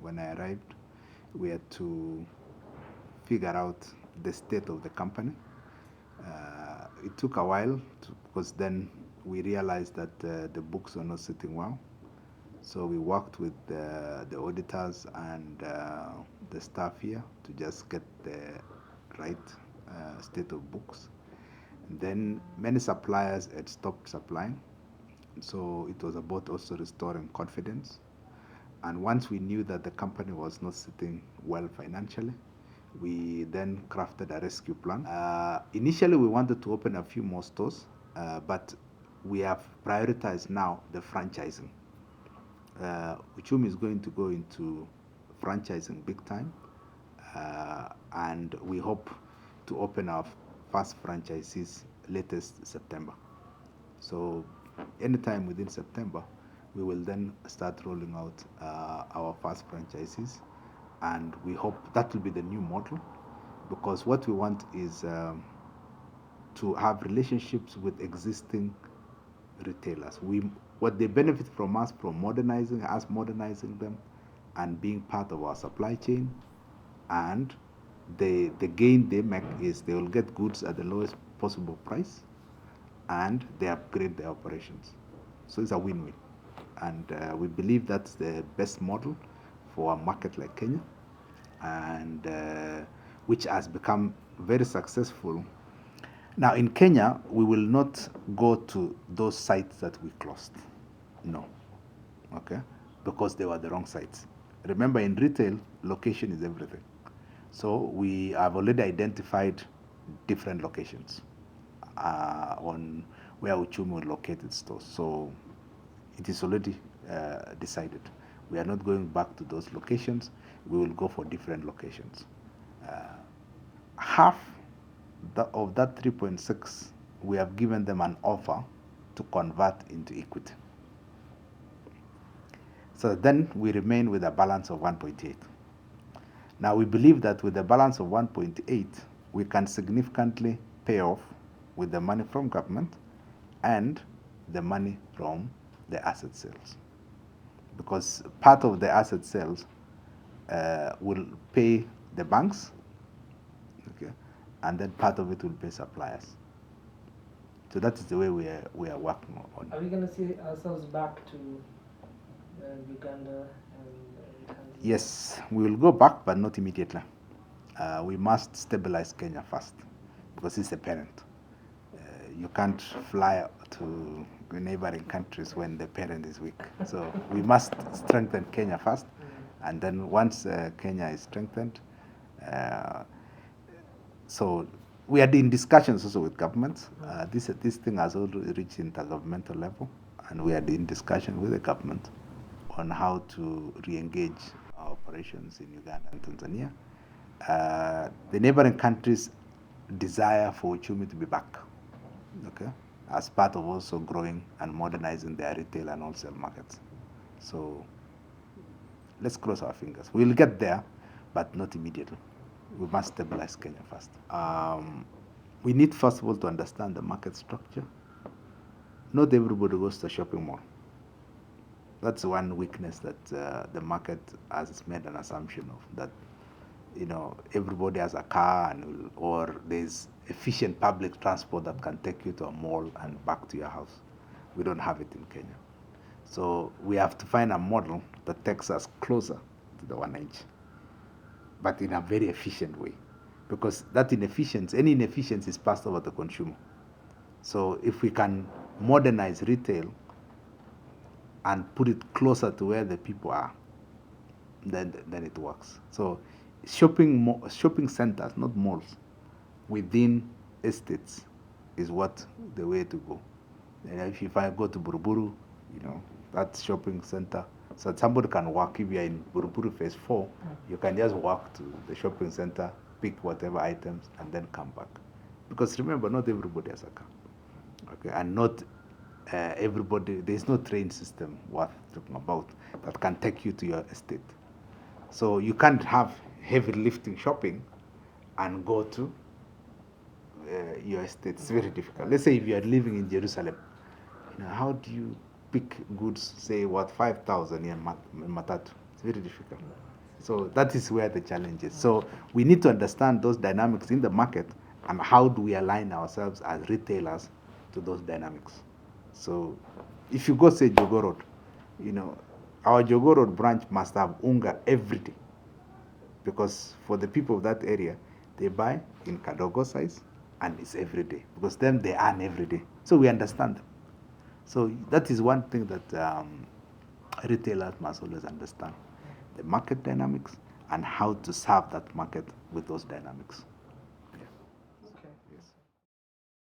when I arrived, we had to figure out the state of the company. It took a while because then we realized that the books were not sitting well. So we worked with the auditors and the staff here to just get the right state of books. And then many suppliers had stopped supplying. So it was about also restoring confidence. And once we knew that the company was not sitting well financially, we then crafted a rescue plan. Initially, we wanted to open a few more stores, but we have prioritized now the franchising. Uchumi is going to go into franchising big time, and we hope to open our first franchisees latest September. So anytime within September, we will then start rolling out our first franchisees, and we hope that will be the new model, because what we want is to have relationships with existing retailers. What they benefit from us modernizing them, and being part of our supply chain, and the gain they make is they will get goods at the lowest possible price, and they upgrade their operations. So it's a win-win, and we believe that's the best model for a market like Kenya, and which has become very successful. Now in Kenya, we will not go to those sites that we closed. No. Okay? Because they were the wrong sites. Remember, in retail, location is everything. So we have already identified different locations on where Uchumi will locate its stores. So it is already decided. We are not going back to those locations. We will go for different locations. Half of that 3.6, we have given them an offer to convert into equity. So then we remain with a balance of 1.8. Now we believe that with a balance of 1.8, we can significantly pay off with the money from government and the money from the asset sales. Because part of the asset sales will pay the banks, okay, and then part of it will pay suppliers. So that is the way we are working on. Are we going to see ourselves back to Uganda and Tanzania? Yes, we will go back, but not immediately. We must stabilize Kenya first, because it's a parent. You can't fly to neighboring countries when the parent is weak. So we must strengthen Kenya first, and then once Kenya is strengthened, so we are in discussions also with governments. This thing has already reached intergovernmental level, and we are in discussion with the government on how to re-engage our operations in Uganda and Tanzania. The neighboring countries desire for Uchumi to be back, okay, as part of also growing and modernizing their retail and wholesale markets. So let's cross our fingers. We'll get there, but not immediately. We must stabilize Kenya first. We need, first of all, to understand the market structure. Not everybody goes to a shopping mall. That's one weakness that the market has made an assumption of, that everybody has a car, or there's efficient public transport that can take you to a mall and back to your house. We don't have it in Kenya. So we have to find a model that takes us closer to the wananchi, but in a very efficient way, because that any inefficiency is passed over to the consumer. So if we can modernize retail and put it closer to where the people are, then it works. So shopping centers, not malls, within estates is the way to go. And if I go to Buruburu, that shopping center, so somebody can walk. If you're in Buruburu phase 4, you can just walk to the shopping center, pick whatever items, and then come back. Because remember, not everybody has a car, okay, and not everybody. There's no train system worth talking about that can take you to your estate. So you can't have heavy lifting shopping and go to your estate. It's very difficult. Let's say if you are living in Jerusalem, how do you pick goods, say, worth 5,000 in Matatu? It's very difficult. So that is where the challenge is. So we need to understand those dynamics in the market and how do we align ourselves as retailers to those dynamics. So if you go say Jogo Road, you know, our Jogo Road branch must have unga every day, because for the people of that area, they buy in Kadogo size and it's every day, because them they earn every day. So we understand them. So that is one thing that retailers must always understand, the market dynamics and how to serve that market with those dynamics.